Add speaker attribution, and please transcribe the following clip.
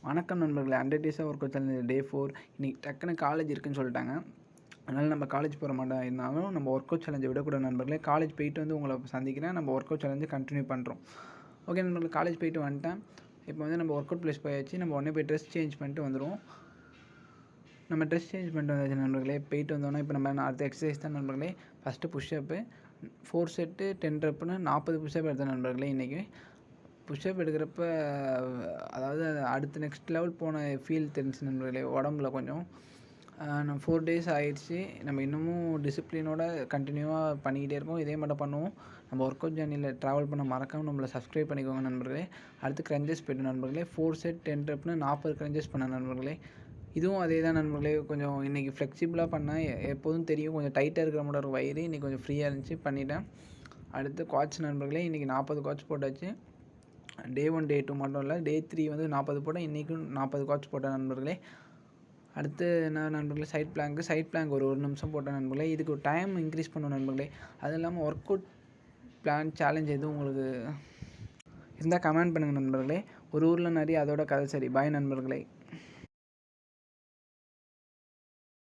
Speaker 1: வணக்கம் நண்பர்களே. 100 டேஸாக ஒர்க் அவுட் சேலஞ்ச் டே 4 இன்றைக்கி டக்குன்னு காலேஜ் இருக்குன்னு சொல்லிட்டாங்க. அதனால் நம்ம காலேஜ் போகிற மாட்டோம் இருந்தாலும் நம்ம ஒர்க் அவுட் சேலஞ்சை விடக்கூடாது நண்பர்களே. காலேஜ் போயிட்டு வந்து உங்களை சந்திக்கிறேன். நம்ம ஒர்க் அவுட் சேலஞ்சை கண்டினியூ பண்ணுறோம். ஓகே நண்பர்களே, காலேஜ் போயிட்டு வந்துட்டேன். இப்போ வந்து நம்ம ஒர்க் அவுட் ப்ளேஸ் போயாச்சு. நம்ம உடனே போய் ட்ரெஸ் சேஞ்ச் பண்ணிட்டு வந்துடுவோம். நம்ம ட்ரெஸ் சேஞ்ச் பண்ணிட்டு வந்தாச்சு நண்பர்களே. போயிட்டு வந்தோன்னா இப்போ நம்ம அடுத்த எக்ஸசைஸ் தான் நண்பர்களே. ஃபஸ்ட்டு புஷ்அப்பு 4 செட்டு 10 ரெப்புன்னு 40 புஷ்அப் எடுத்தேன் நண்பர்களே. இன்றைக்கி புஷ்அப் எடுக்கிறப்ப அதாவது அடுத்த நெக்ஸ்ட் லெவல் போன ஃபீல் தெரிஞ்சு நண்பர்களே. உடம்புல கொஞ்சம் நம்ம 4 டேஸ் ஆகிடுச்சு. நம்ம இன்னமும் டிசிப்ளினோட கண்டினியூவாக பண்ணிக்கிட்டே இருக்கோம். இதே மட்டும் பண்ணுவோம். நம்ம ஒர்க் அவுட் ஜர்னியில் ட்ராவல் பண்ண மறக்காமல் நம்மளை சப்ஸ்கிரைப் பண்ணிக்கோங்க நண்பர்களே. அடுத்து க்ரன்ச்சஸ் போய்ட்டு நண்பர்களே. 4 செட் 10 ரெப்னு 40 க்ரன்ச்சஸ் பண்ண நண்பர்களே. இதுவும் அதே தான் நண்பர்களே. கொஞ்சம் இன்றைக்கி ஃப்ளெக்சிபிளாக பண்ணேன். எப்போதும் தெரியும் கொஞ்சம் டைட்டாக இருக்கிற மாதிரி இருக்கும் வயிறு. இன்றைக்கி கொஞ்சம் ஃப்ரீயாக இருந்துச்சு, பண்ணிட்டேன். அடுத்து குவாட்ஸ் நண்பர்களே. இன்றைக்கி 40 குவாட்ஸ் போட்டாச்சு. டே 1 டே 2 மட்டும் இல்லை, டே 3 வந்து 40 போட்டேன். இன்றைக்கும் 40 குவாட்ஸ் போட்டேன் நண்பர்களே. அடுத்து என்ன நண்பர்களே, சைட் பிளாங்க் ஒரு நிமிஷம் போட்டேன் நண்பர்களே. இதுக்கு ஒரு டைம் இன்க்ரீஸ் பண்ணுவோம் நண்பர்களே. அது இல்லாமல் ஒர்க் அவுட் பிளான் சேலஞ்ச் எதுவும் உங்களுக்கு இருந்தால் கமெண்ட் பண்ணுங்கள் நண்பர்களே. ஒரு ஊரில் நிறைய அதோட கதை சரி. பாய் நண்பர்களே.